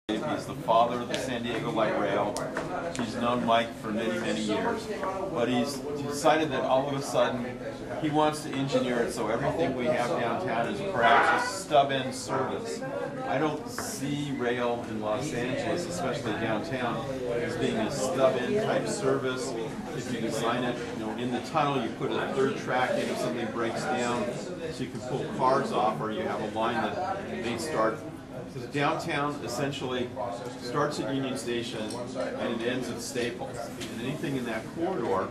He's the father of the San Diego Light Rail. He's known Mike for many, many years. But he's decided that all of a sudden he wants to engineer it so everything we have downtown is perhaps a stub-in service. I don't see rail in Los Angeles, especially downtown, as being a stub-in type service. If you design it, in the tunnel, you put a third track in if something breaks down, so you can pull cars off, or you have a line that may start. Because downtown essentially starts at Union Station and it ends at Staples. And anything in that corridor,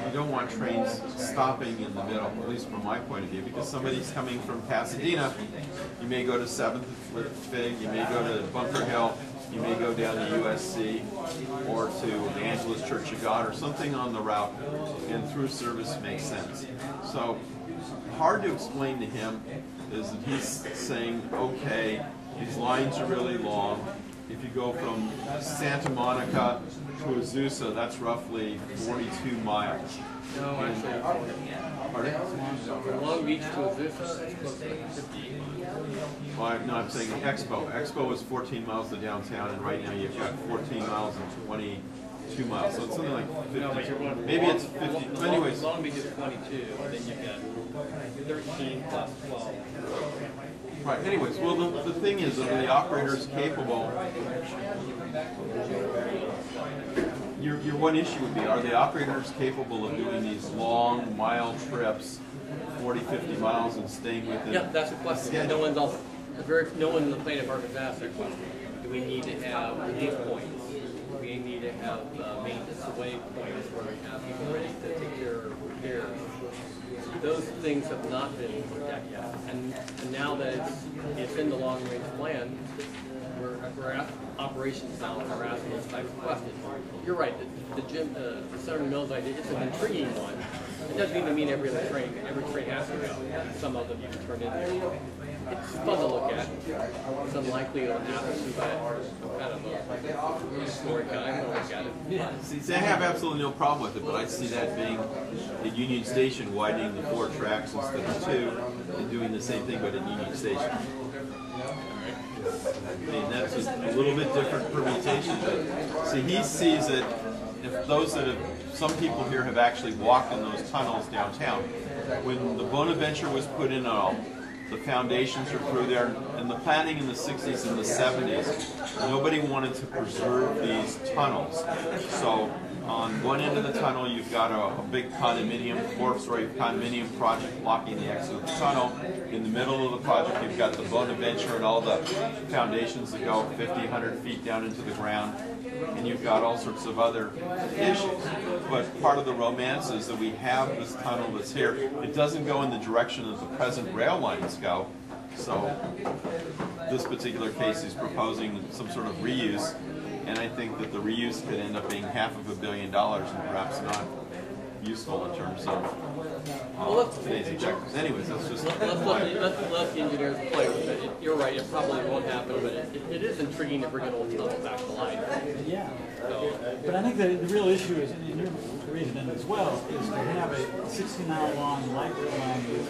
you don't want trains stopping in the middle, at least from my point of view, because somebody's coming from Pasadena, you may go to 7th with Fig, you may go to Bunker Hill, you may go down to USC or to Angeles Church of God or something on the route, and through service makes sense. So hard to explain to him is that he's saying, okay, these lines are really long. If you go from Santa Monica to Azusa, that's roughly 42 miles. No, actually, pardon? From Long Beach to Azusa, it's close to 58 miles. Well, no, I'm saying Expo. Expo is 14 miles to downtown, and right now you've got 14 miles and 22 miles. So it's something like 50. No, but you're going maybe it's 50. Anyways. Long Beach is 22, and then you've got 13 plus 12. Right. Anyways, well, the thing is that the operator is capable. Your one issue would be, are the operators capable of doing these long mile trips, 40, 50 miles, and staying within? Yeah, that's the question. No one in the planning department has asked that question. Do we need to have relief points? Do we need to have maintenance away points where we have people ready to take care of repairs? Those things have not been looked at yet, and now that it's in the long-range plan, we're at operations now and we're asking this type of question. You're right. The Senator Mills idea, it's an intriguing one. It doesn't even mean every train has to go. Some of them you can turn in. It's fun to look at. It's unlikely it'll happen, but I'm kind of a story guy to look at it. Yeah, see, I have absolutely no problem with it, but I see that being at Union Station, widening the 4 tracks instead of 2, and doing the same thing, but at Union Station. I mean, that's a little bit different permutation, but see, he sees it. If those that have, some people here have actually walked in those tunnels downtown. When the Bonaventure was put in, the foundations are through there, and the planning in the 60s and the 70s, nobody wanted to preserve these tunnels. So on one end of the tunnel, you've got a big condominium, 4-story condominium project blocking the exit of the tunnel. In the middle of the project, you've got the Bonaventure and all the foundations that go 50, 100 feet down into the ground. And you've got all sorts of other issues. But part of the romance is that we have this tunnel that's here. It doesn't go in the direction that the present rail lines go. So this particular case is proposing some sort of reuse. And I think that the reuse could end up being $500 million and perhaps not useful in terms of today's objectives. Anyways, that's just... Let's let the engineers play with it. You're right, it probably won't happen, but it is intriguing to bring an old tunnel back to life. Yeah. But I think that the real issue is, and you're raising it as well, is to have a 60-mile long light rail line with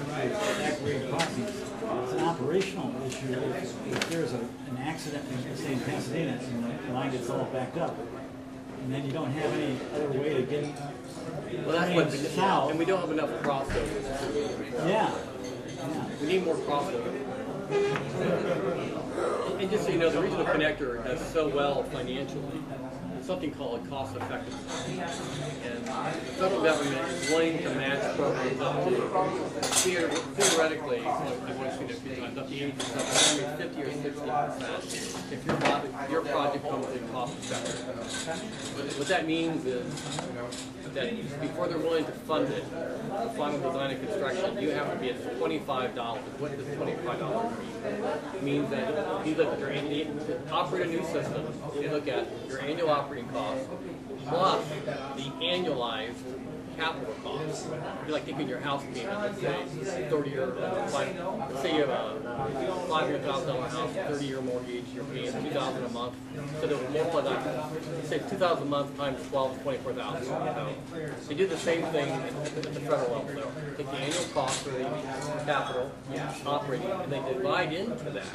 accurate crossings. It's an operational issue if there's an accident, say in Pasadena, and the line gets all backed up. And then you don't have any other way to get south. And we don't have enough crossovers. Yeah. We need more crossovers. And just so you know, the regional connector does so well financially. It's something called cost effectiveness. And the federal government is willing to match programs up to, theoretically, I've only seen it a few times, up to 80%, maybe 50 or 60% if your project comes in cost effective. What that means is that before they're willing to fund it, the final design and construction, you have to be at $25. What does $25 mean? It means that if you look at to operate a new system, you look at your annual operating costs plus the annualized capital costs. It'd be like taking your house payment, let's say 30 or let's say you have a $500,000 house, 30-year mortgage, you're paying $2,000 a month. So they'll multiply that, say $2,000 a month times 12 is $24,000. So they do the same thing at the federal level. So take the annual cost for the capital operating, and they divide into that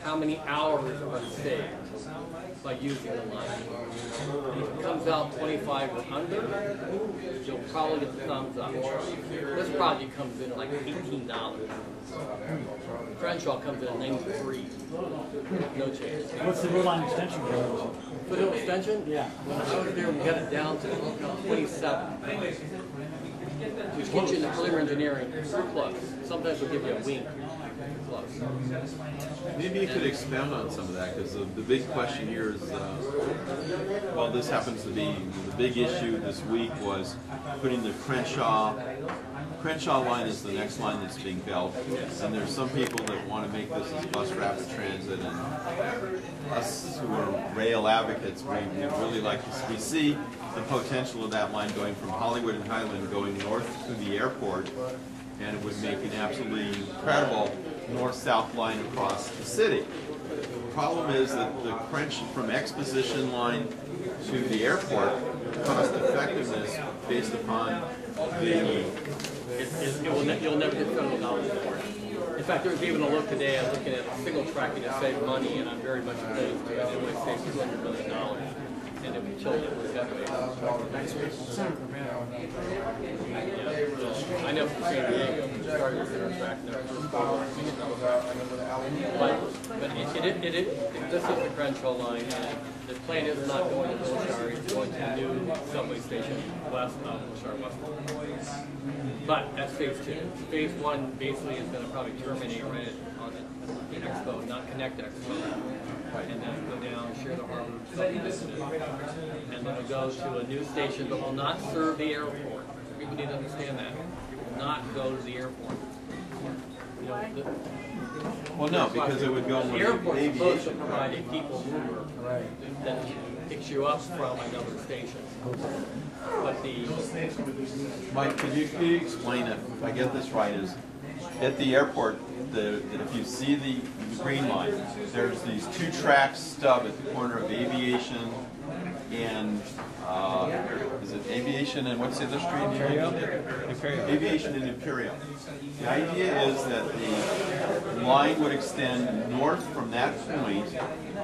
how many hours are saved by using the line. If it comes out 25 or under, you'll probably get the thumbs up. This project comes in at like $18. Crenshaw comes in at 93. No chance. What's the real line extension coverage? Foothill extension? Yeah. When I was there, we got it down to 27. Which gets you in the preliminary engineering, pretty close. Sometimes we'll give you a wink. Close. Maybe you could expound on some of that, because the big question here is, well, this happens to be the big issue this week was putting the Crenshaw line is the next line that's being built, and there's some people that want to make this as bus rapid transit, and us who are rail advocates, we really like to see the potential of that line going from Hollywood and Highland going north to the airport, and it would make an absolutely incredible north-south line across the city. The problem is that the Crenshaw from Exposition line to the airport, cost effectiveness based upon the You'll never get federal dollars for it. In fact, there's even a look today. I'm looking at single tracking to save money, and I'm very much opposed to it. It would save $200 million, and it would kill it for decades. I know from San Diego, we started with single track, never but this is the Crenshaw line, and the plan is not going to Wilshire, it's going to a new subway station west of Wilshire West. But that's phase 2. Phase 1 basically is going to probably terminate right on the Expo, not connect Expo, and then go down, share the harbor, and then it'll go to a new station, but will not serve the airport. People need to understand that. It will not go to the airport. You know, well, no, because it would go the with airport is supposed to aviation. provide a people mover that picks you up from another station. But the Mike, could you explain it, if I get this right, is at the airport, if you see the green line, there's these 2 tracks stub at the corner of Aviation and, is it Aviation and what's the other street? Imperial. Aviation and Imperial. The idea is that the line would extend north from that point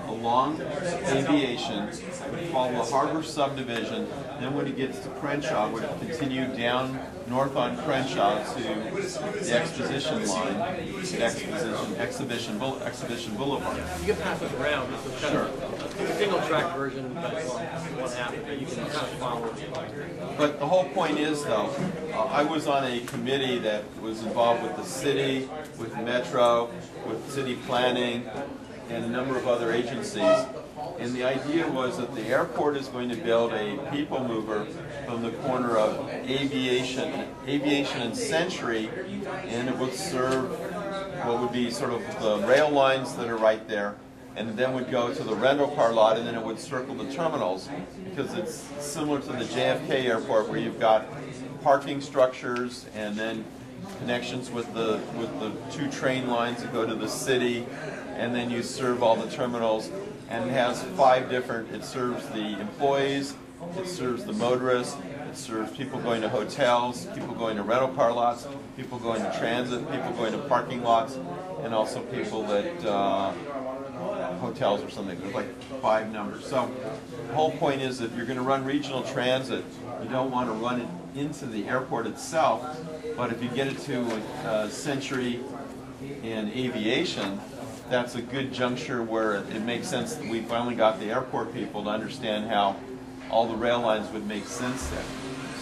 along Aviation, would follow the Harbor subdivision, then when it gets to Crenshaw, would continue down north on Crenshaw to the Exposition line, Exhibition Boulevard. you can pass it around. This is kind of a single track version, but it's one half of it. You can kind of follow it. But the whole point is, though, I was on a committee that was involved with the city, with Metro, with city planning, and a number of other agencies. And the idea was that the airport is going to build a people mover from the corner of Aviation and Century, and it would serve what would be sort of the rail lines that are right there, and then would go to the rental car lot, and then it would circle the terminals, because it's similar to the JFK airport where you've got parking structures and then connections with the 2 train lines that go to the city, and then you serve all the terminals, and it has 5 different, it serves the employees, it serves the motorists, it serves people going to hotels, people going to rental car lots, people going to transit, people going to parking lots, and also people that, hotels or something. There's like 5 numbers. So the whole point is if you're going to run regional transit, you don't want to run it into the airport itself, but if you get it to Century and Aviation, that's a good juncture where it makes sense that we finally got the airport people to understand how all the rail lines would make sense there.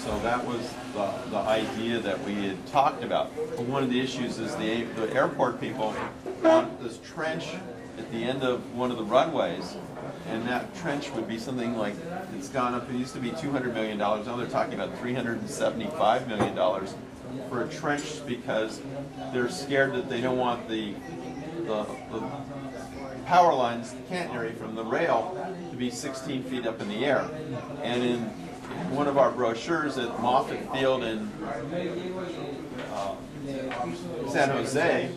So that was the idea that we had talked about. But one of the issues is the airport people want this trench at the end of one of the runways, and that trench would be something like, it's gone up, it used to be $200 million, now they're talking about $375 million for a trench, because they're scared that they don't want the power lines, the catenary from the rail, to be 16 feet up in the air. And in one of our brochures at Moffett Field in San Jose,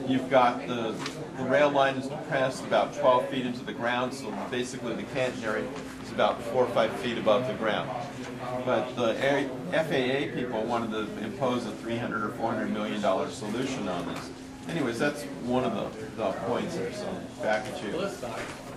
you've got the rail line is depressed about 12 feet into the ground, so basically the catenary is about 4 or 5 feet above the ground. But the FAA people wanted to impose a $300 or $400 million solution on this. anyways, that's one of the points there, so back at Well, you. this sucks.